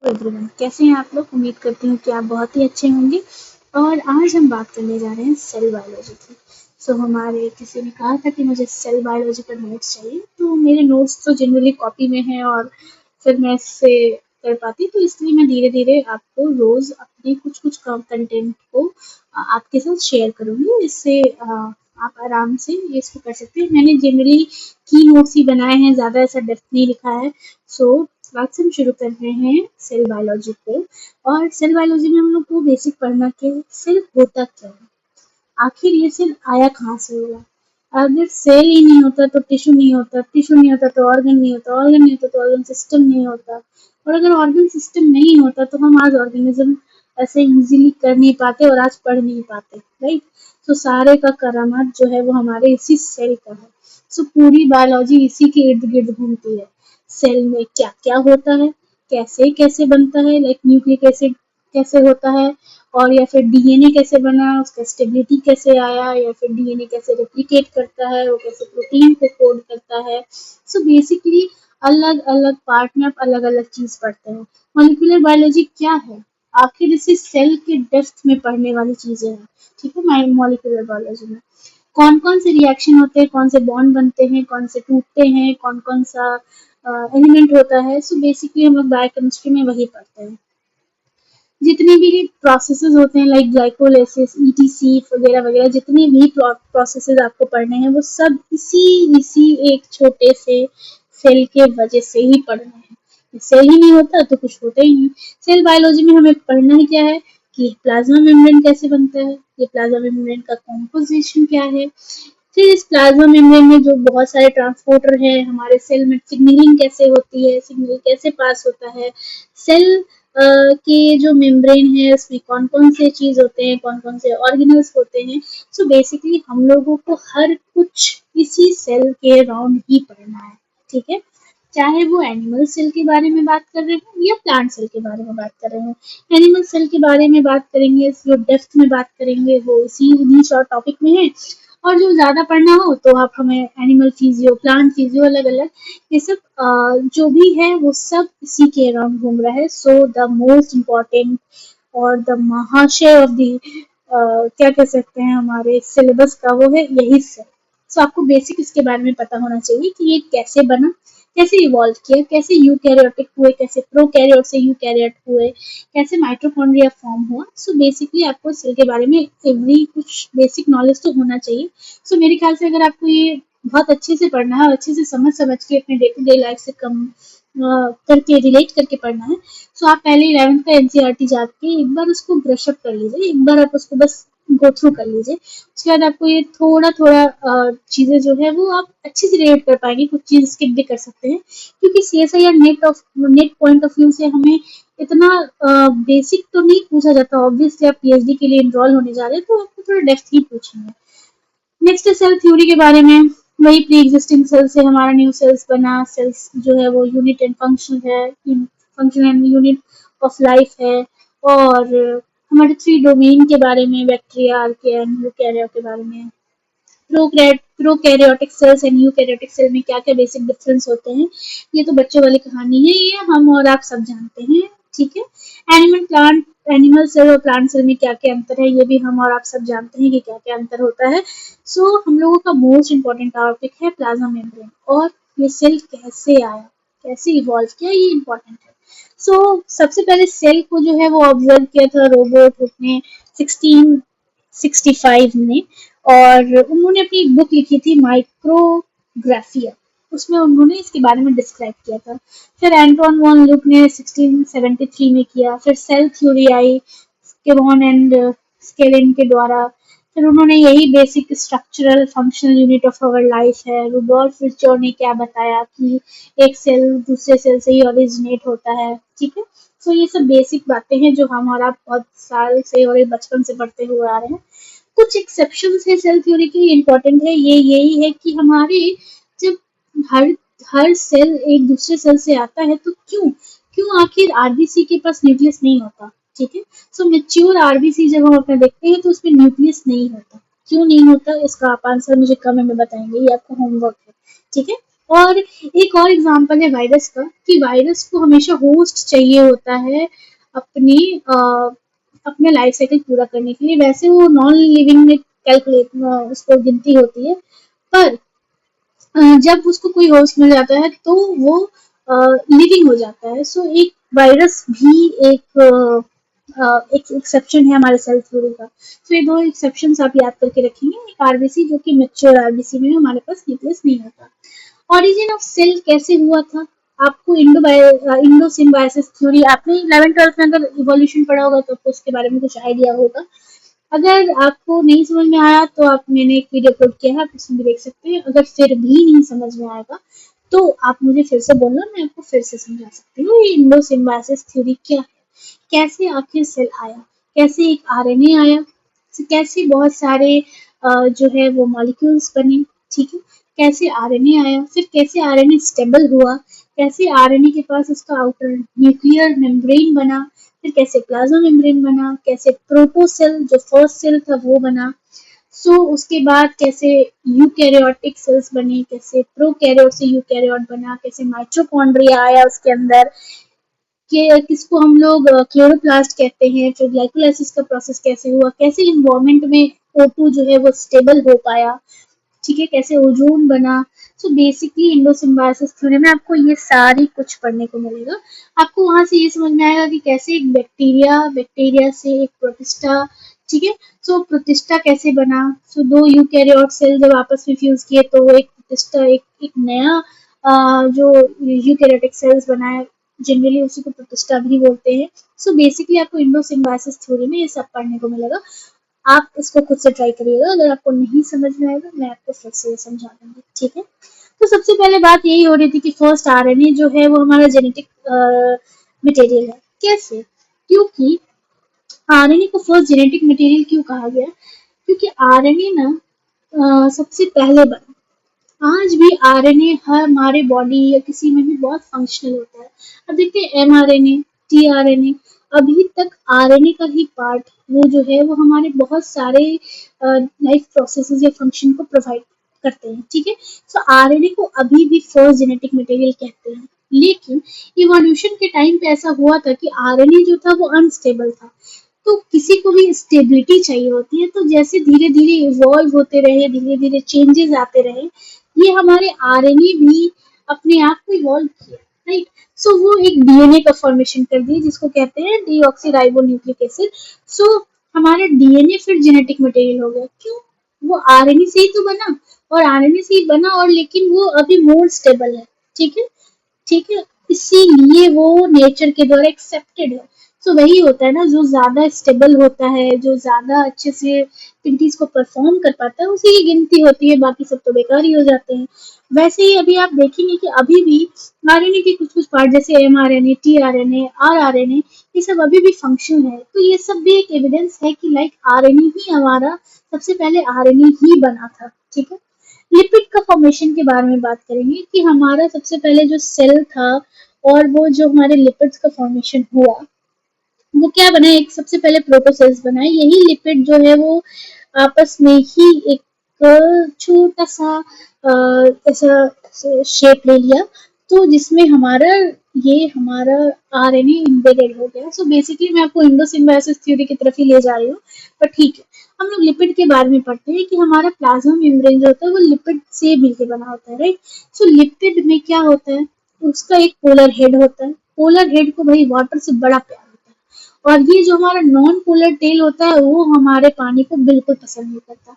Everyone, कैसे हैं आप लोग? उम्मीद करती हूँ कि आप बहुत ही अच्छे होंगे। और आज हम बात करने जा रहे हैं सेल बायोलॉजी की। हमारे किसी ने कहा था कि मुझे सेल बायोलॉजी पर नोट्स चाहिए, तो मेरे नोट्स तो जनरली कॉपी में हैं और फिर मैं इससे कर पाती, तो इसलिए मैं धीरे धीरे आपको रोज अपने कुछ कुछ कंटेंट को आपके साथ शेयर करूंगी। इससे आप आराम से ये इसको कर सकते हैं। मैंने जनरली की नोट्स ही बनाए हैं, ज़्यादा ऐसा डेप्थ नहीं लिखा है। आज से हम शुरू कर रहे हैं सेल बायोलॉजी को। और सेल बायोलॉजी में हम लोग को बेसिक पढ़ना कि सेल होता क्या है, आखिर ये सेल आया कहाँ से होगा। अगर सेल ही नहीं होता तो टिश्यू नहीं होता, टिश्यू नहीं होता तो ऑर्गन नहीं होता, ऑर्गन नहीं होता तो ऑर्गन सिस्टम नहीं होता, और अगर ऑर्गन सिस्टम नहीं होता तो हम आज ऑर्गेनिज्म ऐसे इजीली कर नहीं पाते और आज पढ़ नहीं पाते, राइट। सारे का करामात जो है वो हमारे इसी सेल का है। पूरी बायोलॉजी इसी के इर्द गिर्द घूमती है। सेल में क्या क्या होता है, कैसे कैसे बनता है, लाइक न्यूक्लिक एसिड कैसे होता है, और या फिर डीएनए कैसे बना, उसका स्टेबिलिटी कैसे आया, या फिर डीएनए कैसे रेप्लिकेट करता है, वो कैसे प्रोटीन को कोड करता है। बेसिकली अलग अलग पार्ट में आप अलग अलग चीज पढ़ते हैं। मॉलिक्यूलर बायोलॉजी क्या है, आखिर इसी सेल के डेप्थ में पढ़ने वाली चीजें हैं, ठीक है। मॉलिक्यूलर बायोलॉजी में कौन कौन से रिएक्शन होते हैं, कौन से बॉन्ड बनते हैं, कौन से टूटते हैं, कौन कौन सा एलिमेंट होता है। बेसिकली हम लोग बायोकेमिस्ट्री में वही पढ़ते हैं। जितने भी प्रोसेसेस होते हैं लाइक ग्लाइकोलाइसिस, ईटीसी वगैरह वगैरह, जितने भी प्रोसेसेस आपको पढ़ने हैं वो सब इसी इसी एक छोटे से सेल के वजह से ही पढ़ने हैं। सेल ही नहीं होता तो कुछ होता ही नहीं। सेल बायोलॉजी में हमें पढ़ना ही क्या है कि प्लाज्मा मेम्ब्रेन कैसे बनता है, ये प्लाज्मा मेम्ब्रेन का कॉम्पोजिशन क्या है, फिर इस प्लाज्मा मेम्ब्रेन में जो बहुत सारे ट्रांसपोर्टर है, हमारे सेल में सिग्नलिंग कैसे होती है, सिग्नल कैसे पास होता है, सेल के जो मेम्ब्रेन है उसमें कौन कौन से चीज होते हैं, कौन कौन से ऑर्गेनल्स होते हैं। बेसिकली हम लोगों को हर कुछ इसी सेल के अराउंड ही पढ़ना है, ठीक है। चाहे वो एनिमल सेल के बारे में बात कर रहे हो या प्लांट सेल के बारे में बात कर रहे हो। एनिमल सेल के बारे में बात करेंगे, जो डेप्थ में बात करेंगे वो इसी इन्हीं शॉर्ट टॉपिक में है। और जो ज़्यादा पढ़ना हो तो आप हमें एनिमल फिजियो, प्लांट फिजियो, अलग अलग ये सब जो भी है वो सब इसी के अराउंड घूम रहा है। द मोस्ट इम्पॉर्टेंट और द महाशय ऑफ द क्या कह सकते हैं हमारे सिलेबस का, वो है यही सेल। आपको बेसिक इसके बारे में पता होना चाहिए कि ये कैसे बना, कैसे इवॉल्व किया, कैसे यूकैरियोटिक हुए, कैसे प्रोकैरियोट से यूकैरियोट हुए, कैसे माइटोकॉन्ड्रिया फॉर्म हुआ। बेसिकली आपको सेल के बारे में एवरी कुछ बेसिक नॉलेज तो होना चाहिए। मेरे ख्याल से अगर आपको ये बहुत अच्छे से पढ़ना है और अच्छे से समझ समझ के अपने डे टू डे लाइफ से कम करके रिलेट करके पढ़ना है, आप पहले 11th का एनसीईआरटी जाके एक बार उसको ब्रशअप कर लीजिए, एक बार आप उसको बस गो थ्रू कर लीजिए। उसके बाद आपको ये थोड़ा थोड़ा चीजें जो है वो आप अच्छे से रिलेट कर पाएंगे, कुछ चीज स्किप भी कर सकते हैं, क्योंकि CSIR net point of view से हमें इतना बेसिक तो नहीं पूछा जाता। ऑब्वियसली आप पीएचडी के लिए एनरोल होने जा रहे हैं तो आपको थोड़ा डेप्थ ही पूछेंगे। नेक्स्ट है सेल थ्योरी के बारे में। वही प्री एग्जिस्टिंग सेल से हमारा न्यू सेल्स बना, सेल्स जो है वो यूनिट एंड फंक्शन है, function and unit of life है। और हमारे 3 डोमेन के बारे में, बैक्टीरिया, आर्किया एंड यूकैरिया के बारे में, prokaryotic cells and eukaryotic cell में क्या क्या बेसिक डिफरेंस होते हैं, ये तो बच्चों वाली कहानी है, ये हम और आप सब जानते हैं, ठीक है। एनिमल सेल और प्लांट सेल में क्या क्या अंतर है, ये भी हम और आप सब जानते हैं कि क्या क्या अंतर होता है। हम लोगों का मोस्ट इम्पोर्टेंट टॉपिक है प्लाज्मा मेम्ब्रेन, और ये सेल कैसे आया, कैसे इवॉल्व किया, ये इम्पोर्टेंट है। सबसे पहले सेल को जो है वो ऑब्जर्व किया था रोबोट हुक ने 1665 में, और उन्होंने अपनी एक बुक लिखी थी माइक्रोग्राफिया, उसमें उन्होंने इसके बारे में डिस्क्राइब किया था। फिर एंटोन वॉन लुक ने 1673 में किया। फिर सेल थ्योरी आई स्केबॉन एंड स्केलिन के द्वारा। फिर उन्होंने यही basic structural functional unit of our life है। रुडोल्फ विर्चो ने क्या बताया कि एक सेल दूसरे सेल से ही ओरिजिनेट होता है, ठीक है। ये सब बेसिक बातें हैं जो हमारा बहुत साल से और बचपन से पढ़ते हुए आ रहे हैं। कुछ एक्सेप्शंस है सेल थ्योरी के, इम्पोर्टेंट है, ये यही है कि हमारे जब हर हर सेल एक दूसरे सेल से आता है तो क्यों क्यों आखिर आरबीसी के पास न्यूक्लियस नहीं होता, ठीक है। मैच्योर आरबीसी जब हम अपने देखते हैं तो उसमें न्यूक्लियस नहीं होता। क्यों नहीं होता, इसका आप आंसर मुझे कमेंट में बताएंगे, ये आपका होमवर्क है, ठीक है। और एक और एग्जांपल है वायरस का, कि वायरस को हमेशा होस्ट चाहिए होता है अपनी अपने लाइफ साइकिल पूरा करने के लिए। वैसे वो नॉन लिविंग में कैलकुलेट उसको गिनती होती है, पर जब उसको कोई होस्ट मिल जाता है तो वो लिविंग हो जाता है। सो एक वायरस भी एक एक्सेप्शन है हमारे सेल थ्योरी का। सो ये दो एक्सेप्शन आप याद करके रखेंगे। एक आरबीसी जो कि मेच्योर आरबीसी में हमारे पास न्यूक्लियस नहीं होता। ओरिजिन ऑफ सेल कैसे हुआ था? आपको इंडो सिम्बायोसिस थ्योरी आपने 11th 12th में अगर इवोल्यूशन पढ़ा होगा तो आपको उसके बारे में कुछ आइडिया होगा। अगर आपको नहीं समझ में आया तो आप मैंने एक वीडियो अपलोड किया है, आप उसमें भी देख सकते हैं। अगर फिर भी नहीं समझ में आएगा तो आप मुझे फिर से बोलना, मैं आपको फिर से समझा सकती हूँ ये इंडो सिम्बायोसिस थ्योरी क्या है, कैसे आखिर सेल आया, कैसे एक आरएनए आया, कैसे बहुत सारे जो है वो मॉलिक्यूल्स बने, ठीक है, कैसे आरएनए आया, फिर कैसे आरएनए स्टेबल हुआ, कैसे आरएनए के पास उसका आउटर न्यूक्लियर मेम्ब्रेन बना, फिर कैसे प्लाज्मा मेम्ब्रेन बना, कैसे प्रोटोसेल जो फर्स्ट सेल था वो बना। उसके बाद कैसे यूकैरियोटिक सेल्स बने, कैसे प्रोकैरियोट से यूकैरियोट बना, कैसे माइटोकॉन्ड्रिया आया उसके अंदर, कि किसको हम लोग क्लोरोप्लास्ट कहते हैं, फिर ग्लाइकोलाइसिस का प्रोसेस कैसे हुआ, कैसे इन्वायरमेंट में O2 जो है वो स्टेबल हो पाया, ठीक है, कैसे ओजोन बना। सो बेसिकली इंडोसिम्बायोसिस थ्योरी में आपको ये सारी कुछ पढ़ने को मिलेगा। आपको वहां से ये समझ में आएगा कि कैसे एक बैक्टीरिया से एक प्रोटिस्टा, ठीक है, सो प्रोटिस्टा कैसे बना। दो यूकैरियोट सेल जब आपस में फ्यूज किए तो वो एक प्रोटिस्टा, एक नया जो यूकैरियोटिक सेल्स बनाए, जनरली उसी को प्रोटिस्टा भी बोलते हैं। बेसिकली आपको इंडोसिम्बायोसिस थ्योरी में ये सब पढ़ने को मिलेगा। आप इसको खुद से ट्राई करिएगा, अगर आपको नहीं समझ में आएगा मैं आपको फिर से समझा दूंगी, ठीक है। तो सबसे पहले बात यही हो रही थी कि फर्स्ट आरएनए जो है वो हमारा जेनेटिक मटेरियल है। कैसे? क्योंकि आरएनए को फर्स्ट जेनेटिक मटेरियल क्यों कहा गया? क्योंकि आरएनए ना सबसे पहले बना। आज भी आरएनए हमारे बॉडी या किसी में भी बहुत फंक्शनल होता है। अब देखते हैं एमआरएनए, टीआरएनए, अभी तक आरएनए का ही पार्ट वो जो है वो हमारे बहुत सारे लाइफ प्रोसेसेस या फंक्शन को प्रोवाइड करते हैं, ठीक है। आरएनए को अभी भी फर्स्ट जेनेटिक मटेरियल कहते हैं, लेकिन इवोल्यूशन के टाइम पे ऐसा हुआ था कि आरएनए जो था वो अनस्टेबल था, तो किसी को भी स्टेबिलिटी चाहिए होती है। तो जैसे धीरे धीरे इवॉल्व होते रहे, धीरे धीरे चेंजेस आते रहे, ये हमारे आरएनए भी अपने आप को इवॉल्व किया, राइट। वो एक डीएनए का फॉर्मेशन कर दिए जिसको कहते हैं डीऑक्सीराइबोन्यूक्लिक एसिड। हमारा डीएनए फिर जेनेटिक मटेरियल हो गया। क्यों? वो आरएनए से ही तो बना, और आरएनए से ही बना, और लेकिन वो अभी मोर स्टेबल है, ठीक है, ठीक है, इसीलिए वो नेचर के द्वारा एक्सेप्टेड है। वही होता है ना, जो ज्यादा स्टेबल होता है, जो ज्यादा अच्छे से एक्टिविटीज को परफॉर्म कर पाता है, उसी की गिनती होती है, बाकी सब तो बेकार ही हो जाते हैं। वैसे ही अभी आप देखेंगे कि अभी भी आरएनए के कुछ कुछ पार्ट जैसे एमआरएनए, टीआरएनए, आरआरएनए, ये सब अभी भी फंक्शन है। तो ये सब भी एक एविडेंस है कि लाइक आरएनए ही हमारा सबसे पहले आरएनए ही बना था, ठीक है। लिपिड का फॉर्मेशन के बारे में बात करेंगे कि हमारा सबसे पहले जो सेल था और वो जो हमारे लिपिड्स का फॉर्मेशन हुआ, वो क्या बना, एक सबसे पहले प्रोटोसेल्स बनाए। यही लिपिड जो है वो आपस में ही एक छोटा सा ऐसा शेप ले लिया, तो जिसमें हमारा आरएनए एम्बेडेड हो गया। बेसिकली मैं आपको इंडो सिम्बायोसिस थ्योरी की तरफ ही ले जा रही हूँ, पर ठीक है। हम लोग लिपिड के बारे में पढ़ते हैं कि हमारा प्लाज्मा मेम्ब्रेन जो होता है वो लिपिड से मिलकर बना होता है, राइट। लिपिड में क्या होता है, उसका एक पोलर हेड होता है। पोलर हेड को भाई वाटर से बड़ा प्यार होता है, और ये जो हमारा नॉन पोलर टेल होता है वो हमारे पानी को बिल्कुल पसंद नहीं करता।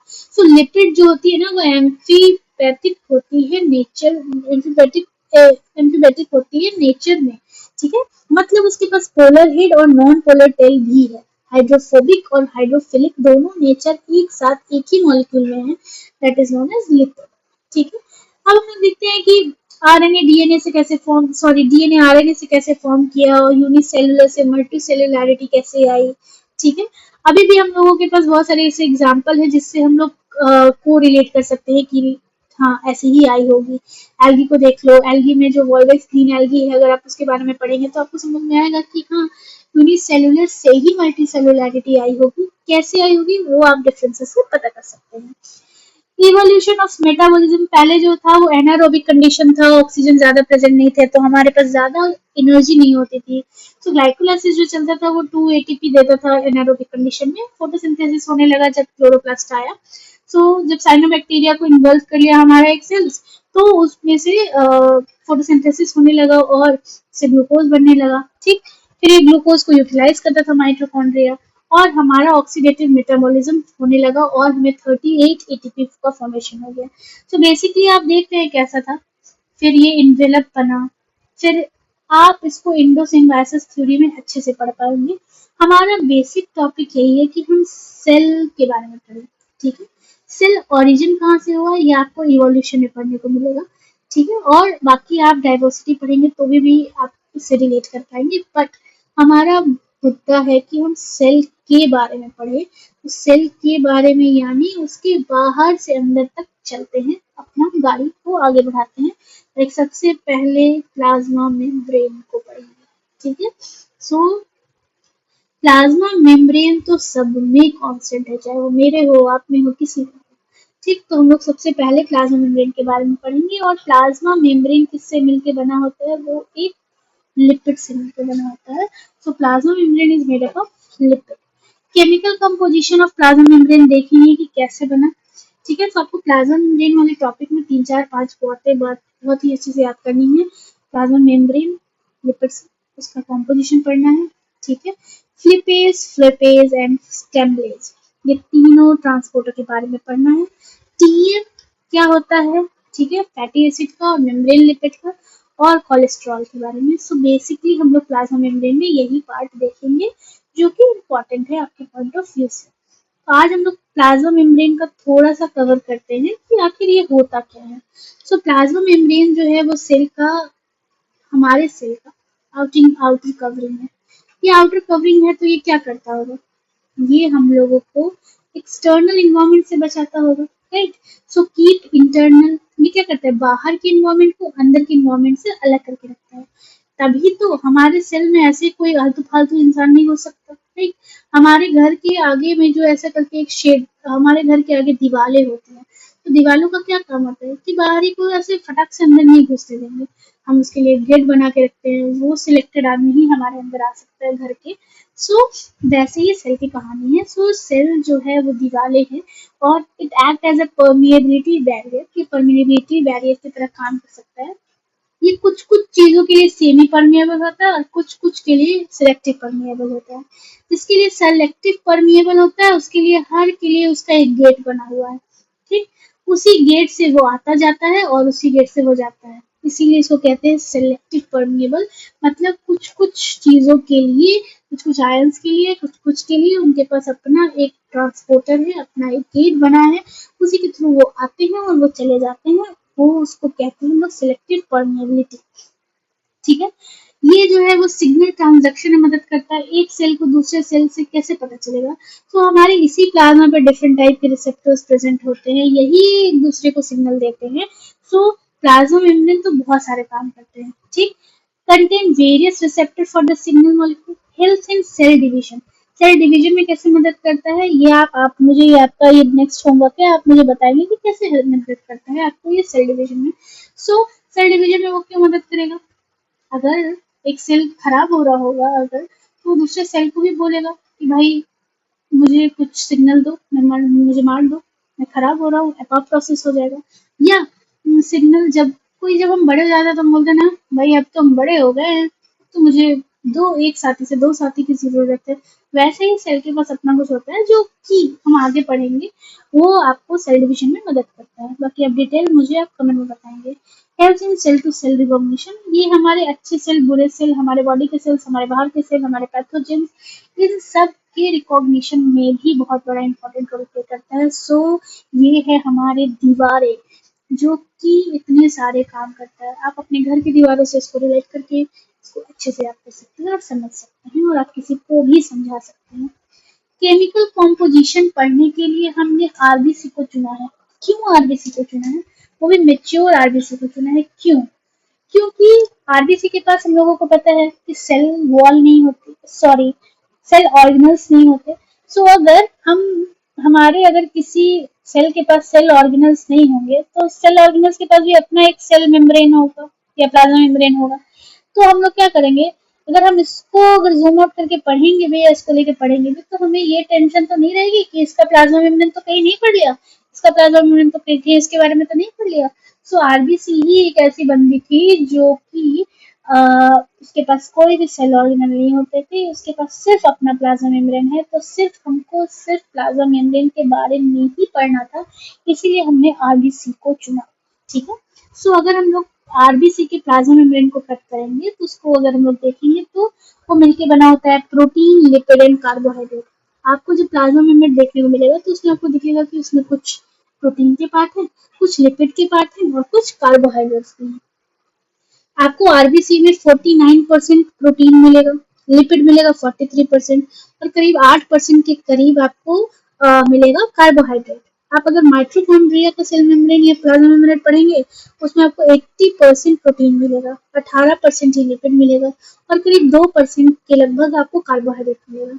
लिपिड जो होती है ना वो एम्फीपैथिक होती है नेचर, एम्फीपैथिक होती है नेचर में, ठीक है। मतलब उसके पास पोलर हेड और नॉन पोलर टेल भी है। हाइड्रोफोबिक और हाइड्रोफिलिक दोनों नेचर एक साथ एक ही मॉलिक्यूल में है, that is known as lipid, ठीक है। अब हम लोग देखते हैं कि आरएनए डीएनए से कैसे फॉर्म, सॉरी डीएनए आरएनए से कैसे फॉर्म किया, और यूनिसेलुलर से मल्टीसेलुलैरिटी कैसे आई, ठीक है। अभी भी हम लोगों के पास बहुत सारे ऐसे एग्जांपल है जिससे हम लोग को रिलेट कर सकते हैं कि हाँ ऐसे ही आई होगी। एल्गी को देख लो, एल्गी में जो वॉल्वेक्स ग्रीन एल्गी है, अगर आप उसके बारे में पढ़ेंगे तो आपको समझ में आएगा कि हाँ यूनिसेलुलर से ही मल्टीसेलुलैरिटी आई होगी। कैसे आई होगी वो आप डिफरेंसेस से पता कर सकते हैं। इवोल्यूशन ऑफ मेटाबॉलिज्म, पहले जो था वो एनारोबिक कंडीशन था, ऑक्सीजन ज्यादा प्रेजेंट नहीं थे तो हमारे पास ज्यादा एनर्जी नहीं होती थी। तो ग्लाइकोलाइसिस जो चलता था वो 2 एटीपी देता था एनारोबिक कंडीशन में। फोटोसिंथेसिस होने लगा जब क्लोरोप्लास्ट आया। सो जब साइनोबैक्टीरिया को इन्वॉल्व कर लिया हमारा एक सेल्स, तो उसमें से फोटोसिंथेसिस होने लगा और से ग्लूकोज बनने लगा। ठीक, फिर ये ग्लूकोज को यूटिलाइज करता था माइटोकॉन्ड्रिया और हमारा ऑक्सीडेटिव मेटाबॉलिज्म होने लगा और हमें 38 एटीपी का फॉर्मेशन हो गया। तो बेसिकली आप देख रहे हैं कैसा था। फिर ये इन्वेलप बना। फिर आप इसको इंडोसिम्बायोसिस थ्योरी में अच्छे से पढ़ पाएंगे। हमारा बेसिक टॉपिक यही है कि हम सेल के बारे में पढ़ें। ठीक है, सेल ओरिजिन कहाँ से हुआ ये आपको इवोल्यूशन में पढ़ने को मिलेगा। ठीक है, और बाकी आप डाइवर्सिटी पढ़ेंगे तो भी आप इससे रिलेट कर पाएंगे। बट हमारा मुद्दा है कि हम सेल के बारे में पढ़े, तो सेल के बारे में यानी उसके बाहर से अंदर तक चलते हैं, अपना गाड़ी को आगे बढ़ाते हैं। एक सबसे पहले प्लाज्मा मेम्ब्रेन को पढ़ेंगे। ठीक है, सो प्लाज्मा मेम्ब्रेन तो सब में कांस्टेंट है, चाहे वो मेरे हो, आप में हो, किसी में। ठीक, तो हम लोग सबसे पहले प्लाज्मा मेम्ब्रेन के बारे में पढ़ेंगे। और प्लाज्मा मेम्ब्रेन किससे मिलके बना होता है, वो एक लिपिड से मिलकर बना होता है। सो plasma membrane is made up of lipid. Chemical composition of plasma membrane देखेंगे कि कैसे बना। ठीक है, तो आपको प्लाज्मा मेम्ब्रेन वाले टॉपिक में 3 4 5 बहुत ही अच्छे से याद करनी है। प्लाज्मा मेम्ब्रेन, लिपिड्स, उसका कंपोजिशन पढ़ना है। ठीक है, फ्लिपेज, फ्लिपेज एंड स्टेम्बलेज, ये तीनों ट्रांसपोर्टर के बारे में पढ़ना है। टीएम क्या होता है, ठीक है, फैटी एसिड का और मेम्ब्रेन लिपिड का, और कोलेस्ट्रॉल के बारे में। सो बेसिकली हम लोग प्लाज्मा मेम्ब्रेन में यही पार्ट देखेंगे जो कि इम्पोर्टेंट है आपके पॉइंट ऑफ व्यू से। तो आज हम लोग प्लाज्मा मेम्ब्रेन का थोड़ा सा कवर करते हैं कि आखिर ये होता क्या है। सो प्लाज्मा मेम्ब्रेन जो है वो सेल का, हमारे सेल का आउटर कवरिंग है। ये आउटर कवरिंग है तो ये क्या करता होगा, ये हम लोगों को एक्सटर्नल इन्वायरमेंट से बचाता होगा, राइट। सो कीप इंटरनल, ये क्या करता है, बाहर के इन्वायरमेंट को अंदर के इन्वायरमेंट से अलग करके रखता है। तभी तो हमारे सेल में ऐसे कोई आलतू फालतू इंसान नहीं हो सकता, राइट। हमारे घर के आगे में जो ऐसा करके एक शेड, हमारे घर के आगे दीवारें होती हैं, तो दीवारों का क्या काम होता है कि बाहरी को ऐसे फटाक से अंदर नहीं घुसने देंगे। हम उसके लिए गेट बना के रखते हैं, वो सिलेक्टेड आदमी ही हमारे अंदर आ सकता है घर के। सो वैसे ही सेल की कहानी है। सो सेल जो है वो दीवारें हैं और it act as a permeability barrier, कि परमिएबिलिटी बैरियर की तरह काम कर सकता है। ये कुछ कुछ चीजों के लिए सेमी परमिएबल होता है और कुछ कुछ के लिए सिलेक्टिव परमिएबल होता है। जिसके लिए सेलेक्टिव परमिएबल होता है उसके लिए हर के लिए उसका एक गेट बना हुआ है। ठीक, उसी गेट से वो आता जाता है और उसी गेट से वो जाता है, इसीलिए इसको कहते हैं सेलेक्टिव परमिएबल। मतलब कुछ कुछ चीजों के लिए, कुछ कुछ आयंस के लिए, कुछ कुछ के लिए उनके पास अपना एक ट्रांसपोर्टर है, अपना एक गेट बना है, उसी के थ्रू वो आते हैं और वो चले जाते हैं। वो उसको कहते हैं हम लोग सिलेक्टिव परमिएबिलिटी। ठीक है, ये जो है वो सिग्नल ट्रांजैक्शन में मदद करता है। एक सेल को दूसरे सेल से कैसे पता चलेगा, तो हमारे इसी प्लाज्मा पे डिफरेंट टाइप के रिसेप्टर्स प्रेजेंट होते हैं, यही एक दूसरे को सिग्नल देते हैं। सो प्लाज्मा मेम्ब्रेन तो बहुत सारे काम करते हैं। ठीक, contain various receptor for the signal molecule, helps in cell division। Cell division में कैसे मदद करता है, ये आप मुझे, ये आपका ये नेक्स्ट होमवर्क है, आप मुझे बताएंगे कि कैसे मदद करता है आपको ये सेल डिवीजन में। सो सेल डिवीजन में वो क्यों मदद करेगा, अगर एक सेल खराब हो रहा होगा अगर, तो दूसरे सेल को भी बोलेगा कि भाई मुझे कुछ सिग्नल दो, मुझे मार दो, मैं खराब हो रहा हूँ, एपॉप प्रोसेस हो जाएगा। या सिग्नल जब हम बड़े हो जाते हैं तो हम बोलते हैं ना, भाई अब तो हम बड़े हो गए हैं तो मुझे दो साथी की जरूरत है। वैसे ही सेल के पास अपना कुछ होता है जो कि हम आगे पढ़ेंगे, वो आपको सेल डिविजन में मदद करता है। बाकी अब डिटेल मुझे आप कमेंट में बताएंगे। Help in cell to cell recognition, ये हमारे अच्छे सेल, बुरे सेल, हमारे बॉडी के सेल्स, हमारे बाहर के सेल, हमारे पैथोजेंस, इन सब के रिकॉग्निशन में भी बहुत बड़ा इंपॉर्टेंट रोल प्ले करता है। सो ये है हमारे दीवारें जो कि इतने सारे काम करता है। आप अपने घर की दीवारों से इसको रिलेट करके इसको अच्छे से आप कर सकते हैं और समझ सकते हैं और आप किसी को भी समझा सकते हैं। केमिकल कॉम्पोजिशन पढ़ने के लिए हमने आरबीसी को चुना है। क्यों आरबीसी को चुना है, वो भी मेच्योर आरबीसी को चुना है। क्यों, क्योंकि आरबीसी के पास हम लोगों को पता है कि सेल वॉल नहीं होती, सॉरी सेल ऑर्गेनल्स नहीं होते। सो अगर हम, हमारे अगर किसी सेल के पास सेल ऑर्गेनल्स नहीं होंगे तो सेल ऑर्गेनल्स के पास भी अपना एक सेल मेम्ब्रेन होगा या प्लाज्मा मेम्ब्रेन होगा। तो हम लोग क्या करेंगे, अगर हम इसको अगर जूम आउट करके पढ़ेंगे भी या इसको लेके पढ़ेंगे भी तो हमें ये टेंशन तो नहीं रहेगी कि इसका प्लाज्मा मेम्ब्रेन तो कहीं नहीं पढ़ लिया, इसका प्लाज्मा मेम्ब्रेन तो कहीं इसके बारे में तो नहीं पढ़ लिया। सो आरबीसी ही एक ऐसी बंदी थी जो कि उसके पास कोई भी सेल ऑर्गेनल नहीं होते थे, उसके पास सिर्फ अपना प्लाज्मा मेम्ब्रेन है, तो सिर्फ हमको सिर्फ प्लाज्मा मेम्ब्रेन के बारे में ही पढ़ना था, इसीलिए हमने आरबीसी को चुना। ठीक है, सो अगर हम लोग आरबीसी के प्लाज्मा मेम्ब्रेन को कट करेंगे तो उसको अगर हम लोग देखेंगे तो वो मिलके बना होता है प्रोटीन, लिपिड एंड कार्बोहाइड्रेट। आपको जो प्लाज्मा मेम्ब्रेन देखने को मिलेगा तो उसमें आपको दिखेगा कि उसमें कुछ प्रोटीन के पार्ट है, कुछ लिपिड के पार्ट है और कुछ कार्बोहाइड्रेट्स भी हैं। आपको आरबीसी में 49% प्रोटीन मिलेगा, लिपिड मिलेगा 43% और करीब 8% के करीब आपको मिलेगा कार्बोहाइड्रेट। आप अगर माइटोकॉन्ड्रिया का सेल मेम्ब्रेन या प्लाज्मा मेम्ब्रेन पढ़ेंगे उसमें आपको 80% प्रोटीन मिलेगा, 18% ही लिपिड मिलेगा और करीब 2% के लगभग आपको कार्बोहाइड्रेट मिलेगा।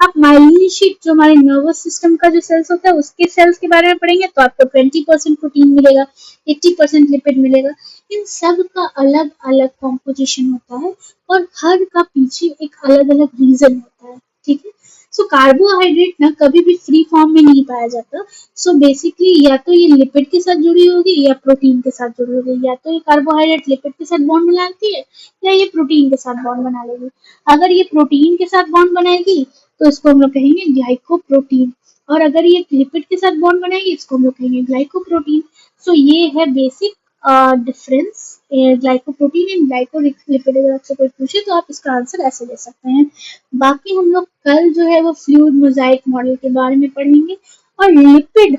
आप माइलिन शीट जो हमारे नर्वस सिस्टम का जो सेल्स होता है उसके सेल्स के बारे में पढ़ेंगे तो आपको 20% प्रोटीन मिलेगा, 80% लिपिड मिलेगा। इन सब का अलग अलग कॉम्पोजिशन होता है और हर का पीछे एक अलग अलग रीजन होता है। ठीक है, सो कार्बोहाइड्रेट ना कभी भी फ्री फॉर्म में नहीं पाया जाता। सो बेसिकली या तो ये लिपिड के साथ जुड़ी होगी या प्रोटीन के साथ जुड़ी होगी, या तो ये कार्बोहाइड्रेट लिपिड के साथ बॉन्ड बनाती है या ये प्रोटीन के साथ बॉन्ड बना लेगी। अगर ये प्रोटीन के साथ बॉन्ड बनाएगी तो इसको हम लोग कहेंगे ग्लाइकोप्रोटीन, और अगर ये लिपिड के साथ बॉन्ड बनाएगी इसको हम लोग कहेंगे ग्लाइकोप्रोटीन। सो ये है basic difference glycoprotein and glycolipid. अगर आपसे कोई पूछे तो आप इसका आंसर ऐसे दे सकते हैं। बाकी हम लोग कल जो है वो फ्लूइड मोजाइक मॉडल के बारे में पढ़ेंगे और लिपिड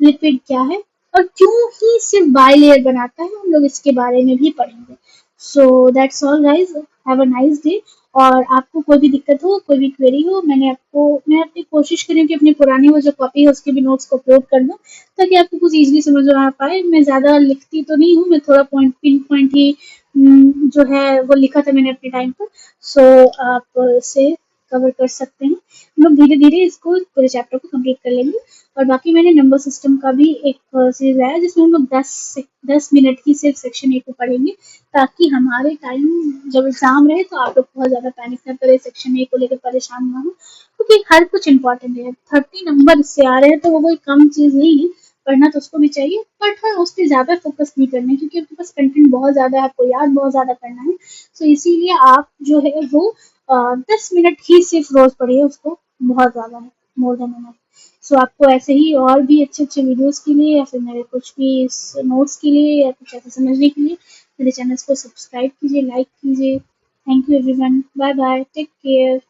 लिपिड क्या है और क्यों ही सिर्फ बाइलेयर बनाता है हम लोग इसके बारे में भी पढ़ेंगे। So that's all guys, have a nice day. और आपको कोई भी दिक्कत हो, कोई भी क्वेरी हो, मैं अपनी कोशिश करूँ कि अपनी पुरानी वो जो कॉपी है उसके भी नोट्स को अपलोड कर दूँ ताकि आपको कुछ इजीली समझ में आ पाए। मैं ज़्यादा लिखती तो नहीं हूँ, मैं थोड़ा पिन पॉइंट ही जो है वो लिखा था मैंने अपने टाइम पर। सो आप इसे कवर कर सकते हैं। हम लोग धीरे धीरे इसको पूरे चैप्टर को कंप्लीट कर लेंगे। और बाकी मैंने नंबर सिस्टम का भी एक सीरीज लाया जिसमें हम लोग 10 मिनट ही सिर्फ सेक्शन ए को पढ़ेंगे ताकि हमारे टाइम जब एग्जाम रहे तो आप लोग बहुत ज़्यादा पैनिक ना करें, सेक्शन ए को लेकर परेशान ना हो, क्योंकि हर कुछ इंपॉर्टेंट है। 30 नंबर इससे आ रहे हैं तो वो कोई कम चीज़ नहीं है, पढ़ना तो उसको भी चाहिए बट हाँ उस पर ज़्यादा फोकस नहीं करना है क्योंकि आपके पास कंटेंट बहुत ज़्यादा है, आपको याद बहुत ज़्यादा करना है। सो इसीलिए आप जो है वो 10 मिनट ही सिर्फ रोज पढ़िए, उसको बहुत ज़्यादा है, मोर देन इनफ। सो आपको ऐसे ही और भी अच्छे अच्छे वीडियोस के लिए या फिर मेरे कुछ भी नोट्स के लिए या कुछ ऐसे समझने के लिए मेरे चैनल को सब्सक्राइब कीजिए, लाइक कीजिए। Thank you everyone, bye bye, take care.